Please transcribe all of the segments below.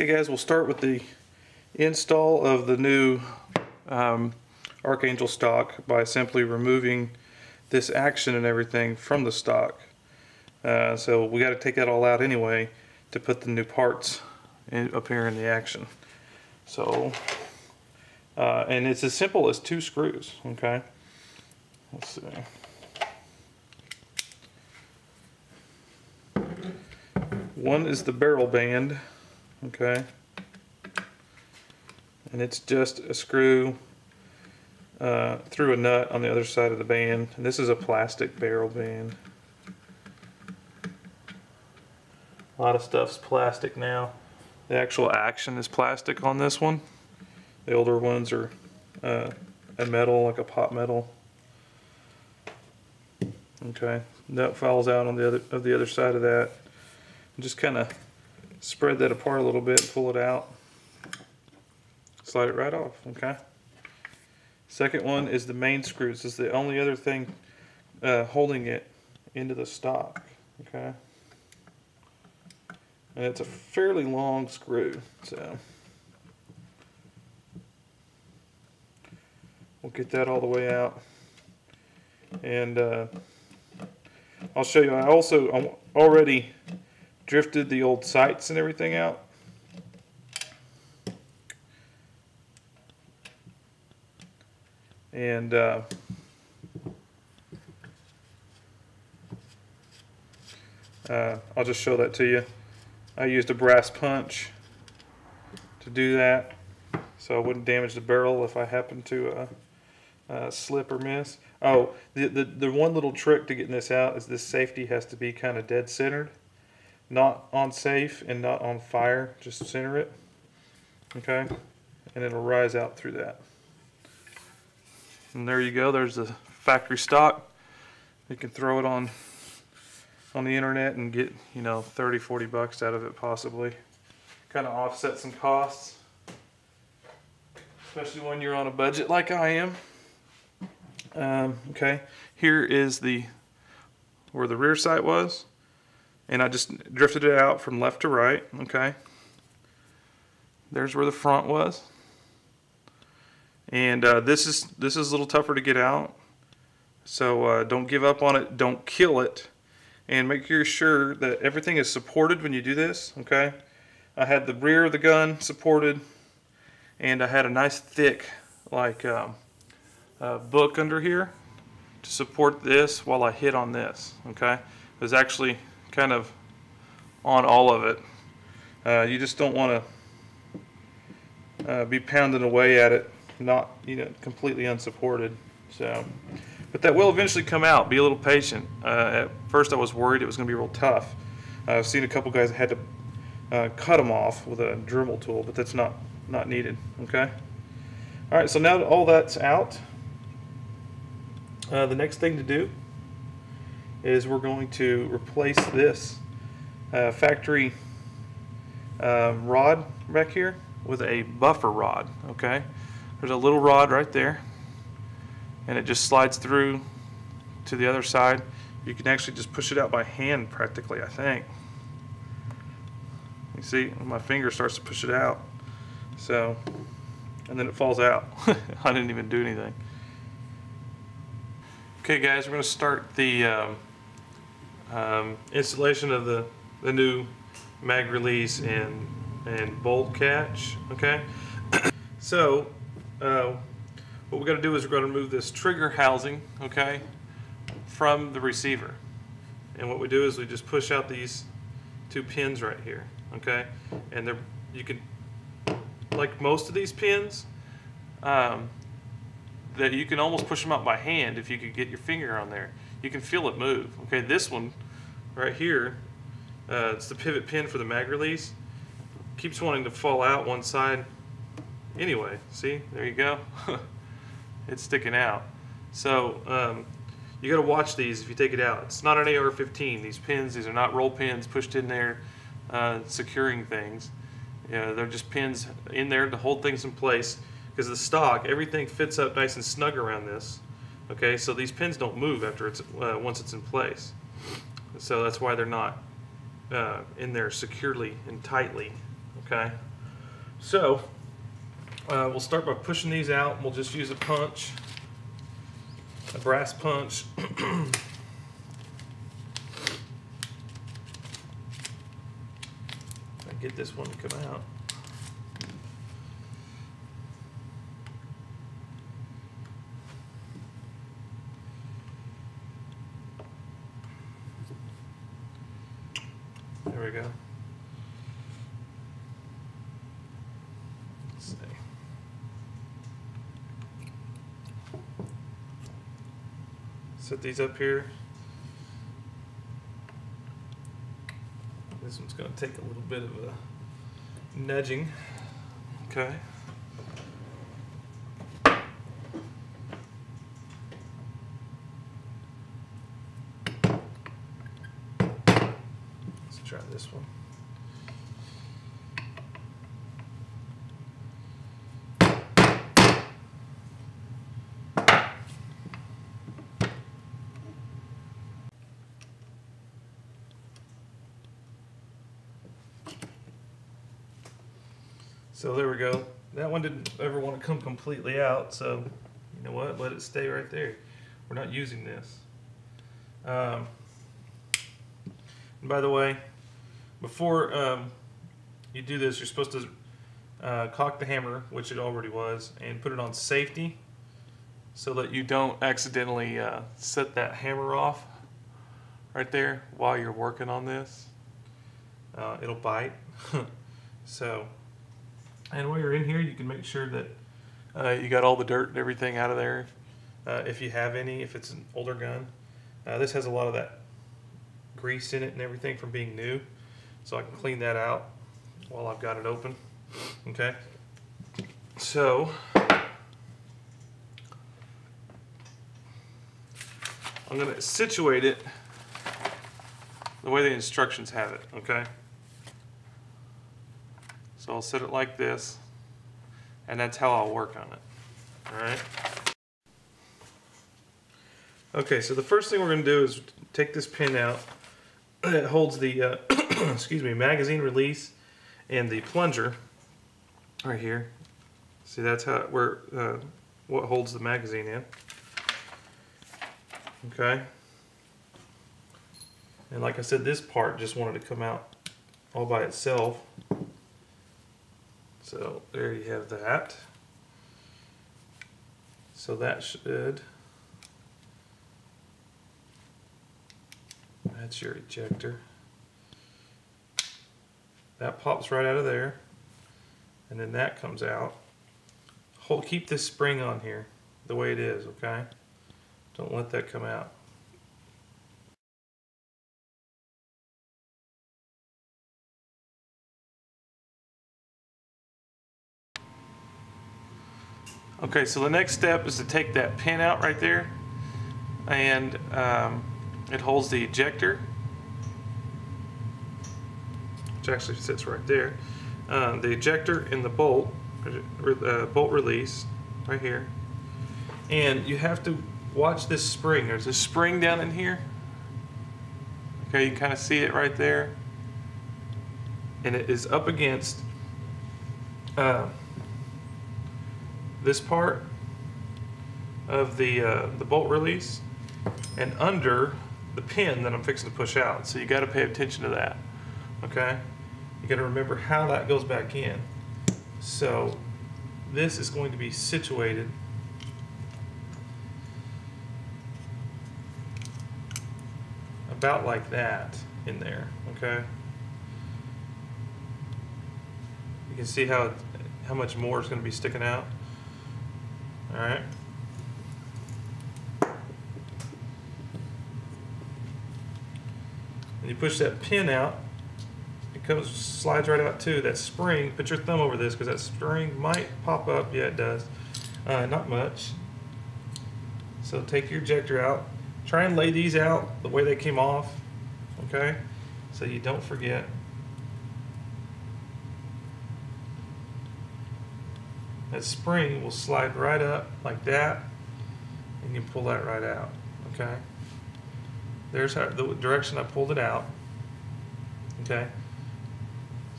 Okay guys, we'll start with the install of the new Archangel stock by simply removing this action and everything from the stock. So we got to take that all out anyway to put the new parts up here in the action. So, and it's as simple as 2 screws, okay? Let's see. One is the barrel band, okay? And it's just a screw through a nut on the other side of the band. And this is a plastic barrel band. A lot of stuff's plastic now. The actual action is plastic on this one. The older ones are a metal, like a pot metal. Okay, nut falls out on the other side of that. And just kind of spread that apart a little bit and pull it out. Slide it right off, okay? Second one is the main screws. This is the only other thing holding it into the stock, okay? And it's a fairly long screw, so we'll get that all the way out. And I'll show you, I already drifted the old sights and everything out. And I'll just show that to you. I used a brass punch to do that, so I wouldn't damage the barrel if I happened to slip or miss. Oh, the one little trick to getting this out is this safety has to be kind of dead centered. Not on safe and not on fire, just center it, okay? And it'll rise out through that. And there you go, there's the factory stock. You can throw it on the internet and get, you know, 30, 40 bucks out of it possibly. Kind of offset some costs, especially when you're on a budget like I am. Okay, here is where the rear sight was, and I just drifted it out from left to right, okay. There's where the front was. And this is a little tougher to get out, so don't give up on it, don't kill it, and make sure that everything is supported when you do this, okay. I had the rear of the gun supported, and I had a nice thick like book under here to support this while I hit on this, okay. It was actually kind of on all of it. You just don't want to be pounding away at it, not, you know, completely unsupported. So, but that will eventually come out. Be a little patient. At first I was worried it was going to be real tough. I've seen a couple guys that had to cut them off with a Dremel tool, but that's not needed, okay. All right, so now that all that's out, the next thing to do is we're going to replace this factory rod back here with a buffer rod, okay. There's a little rod right there, and it just slides through to the other side. You can actually just push it out by hand practically, I think. You see, my finger starts to push it out. So, and then it falls out. I didn't even do anything. Okay guys, we're going to start the installation of the new mag release and bolt catch, okay? So, what we're going to do is we're going to remove this trigger housing, okay, from the receiver. And what we do is we just push out these 2 pins right here, okay? And you can, like most of these pins, that you can almost push them out by hand if you could get your finger on there. You can feel it move, okay? This one right here, it's the pivot pin for the mag release. Keeps wanting to fall out one side. Anyway, see, there you go. It's sticking out. So you got to watch these if you take it out. It's not an AR-15. These pins, these are not roll pins pushed in there securing things. They're just pins in there to hold things in place, because the stock, everything fits up nice and snug around this. Okay, so these pins don't move after it's once it's in place. So that's why they're not in there securely and tightly. Okay. So we'll start by pushing these out. We'll just use a punch, a brass punch. Get this one to come out. There we go. Let's see. Set these up here. This one's going to take a little bit of a nudging. Okay. Let's try this one. So there we go. That one didn't ever want to come completely out, so you know what? Let it stay right there. We're not using this. And by the way, before you do this, you're supposed to cock the hammer, which it already was, and put it on safety so that you don't accidentally set that hammer off right there while you're working on this. It'll bite. So. And while you're in here, you can make sure that you got all the dirt and everything out of there, if you have any, if it's an older gun. This has a lot of that grease in it and everything from being new, so I can clean that out while I've got it open. Okay, so I'm going to situate it the way the instructions have it, okay? So I'll set it like this, and that's how I'll work on it. All right. Okay, so the first thing we're going to do is take this pin out that holds the excuse me, magazine release and the plunger right here. See, that's how what holds the magazine in. Okay. And like I said, this part just wanted to come out all by itself. So there you have that. So that should, that's your ejector. That pops right out of there, and then that comes out. Keep this spring on here the way it is, okay? Don't let that come out. Okay, so the next step is to take that pin out right there, and it holds the ejector, which actually sits right there. The ejector and the bolt release right here. And you have to watch this spring. There's a spring down in here. Okay, you can kind of see it right there. And it is up against this part of the bolt release and under the pin that I'm fixing to push out. So you got to pay attention to that. Okay, you got to remember how that goes back in. So this is going to be situated about like that in there. Okay, you can see how much more is going to be sticking out. All right. And you push that pin out, it slides right out too. That spring, put your thumb over this because that spring might pop up. Yeah, it does. Not much. So take your ejector out. Try and lay these out the way they came off, okay? So you don't forget. That spring will slide right up like that, and you pull that right out, okay? There's how, the direction I pulled it out, okay?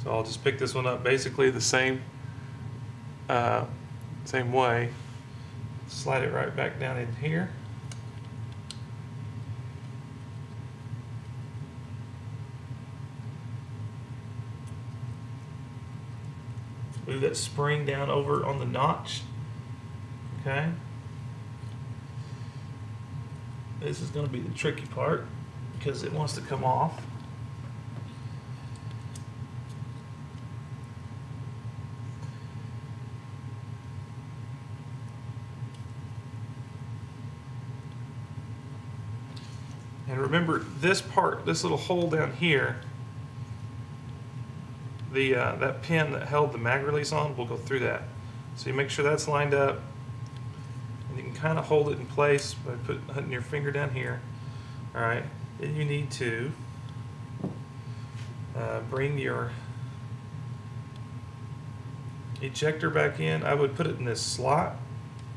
So I'll just pick this one up basically the same same way. Slide it right back down in here. Move that spring down over on the notch. Okay. This is going to be the tricky part because it wants to come off. And remember this part, this little hole down here, that pin that held the mag release on will go through that. So you make sure that's lined up, and you can kind of hold it in place by putting your finger down here. All right, then you need to bring your ejector back in. I would put it in this slot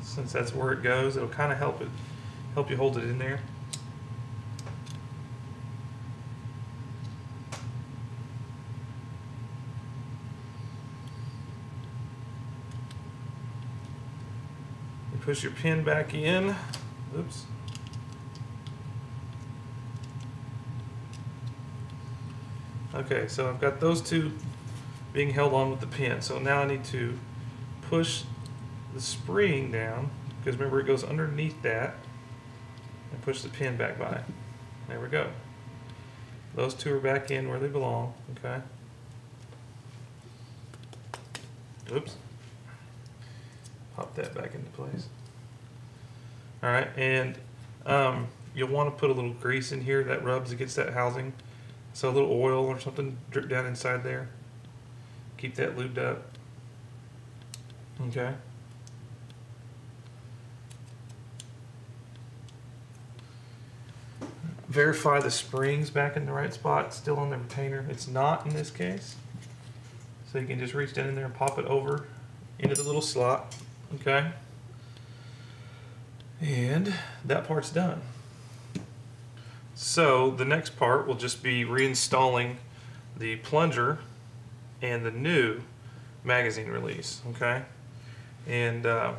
since that's where it goes. It'll kind of help you hold it in there. Push your pin back in. Oops. Okay, so I've got those two being held on with the pin. So now I need to push the spring down, because remember it goes underneath that, and push the pin back by. There we go. Those two are back in where they belong. Okay. Oops. Pop that back into place. All right, and you'll want to put a little grease in here that rubs against that housing. So a little oil or something drip down inside there. Keep that lubed up. Okay. Verify the spring's back in the right spot, still on the retainer. It's not in this case. So you can just reach down in there and pop it over into the little slot. Okay. And that part's done. So the next part will just be reinstalling the plunger and the new magazine release. Okay. And I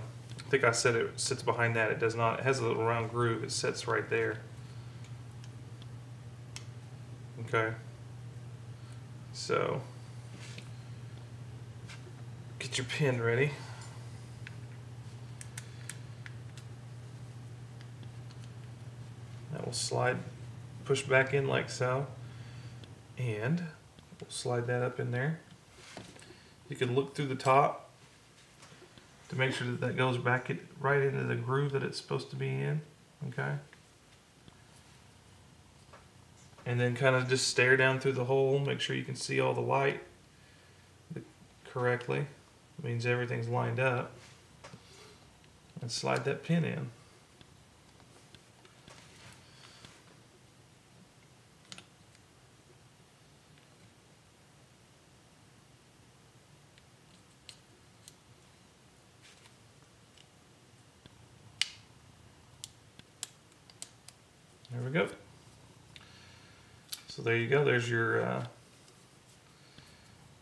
think I said it sits behind that. It does not. It has a little round groove. It sits right there. Okay. So get your pin ready. That will slide, push back in like so, and we'll slide that up in there. You can look through the top to make sure that that goes back right into the groove that it's supposed to be in. Okay. And then kind of just stare down through the hole, make sure you can see all the light correctly. It means everything's lined up. And slide that pin in. There we go. So there you go. There's your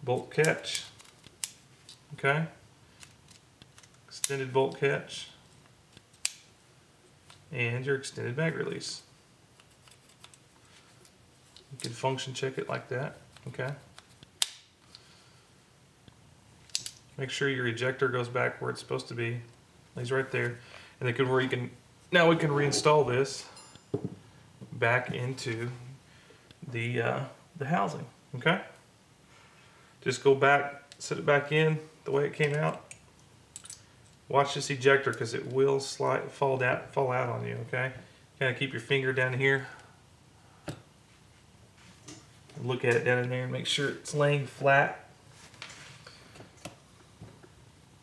bolt catch. Okay. Extended bolt catch. And your extended mag release. You can function check it like that. Okay. Make sure your ejector goes back where it's supposed to be. He's right there. And then where you can, now we can reinstall this back into the housing. Okay. Just go back, set it back in the way it came out. Watch this ejector because it will fall out on you. Okay. Kind of keep your finger down here. Look at it down in there and make sure it's laying flat.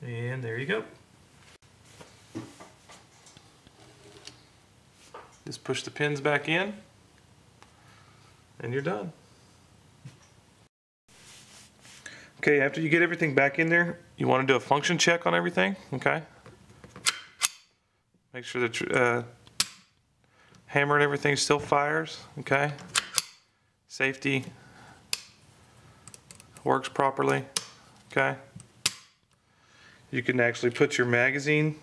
And there you go. Just push the pins back in, and you're done. Okay, after you get everything back in there, you want to do a function check on everything, okay? Make sure that hammer and everything still fires, okay? Safety works properly, okay? you can actually put your magazine,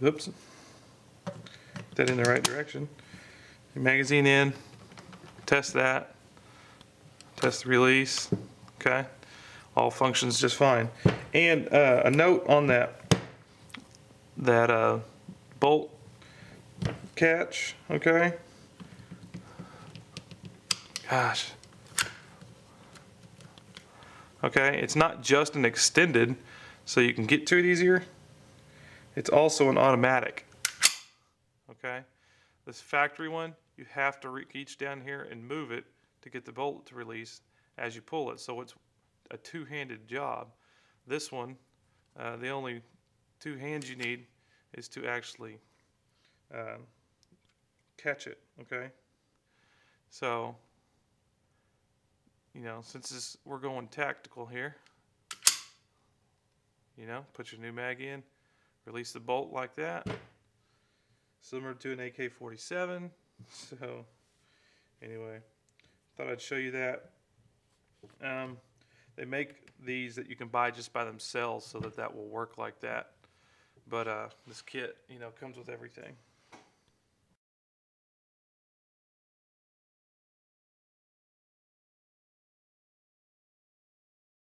oops, put that in the right direction. Your magazine in, test that, test the release, okay? All functions just fine. And a note on that bolt catch, okay? Gosh. Okay, it's not just an extended so you can get to it easier. It's also an automatic. Okay, this factory one, you have to reach down here and move it to get the bolt to release as you pull it. So it's a two-handed job. This one, the only two hands you need is to actually catch it. Okay, so you know, since we're going tactical here, you know, put your new mag in, release the bolt like that, similar to an AK-47. So anyway, thought I'd show you that. They make these that you can buy just by themselves so that will work like that. But this kit, you know, comes with everything.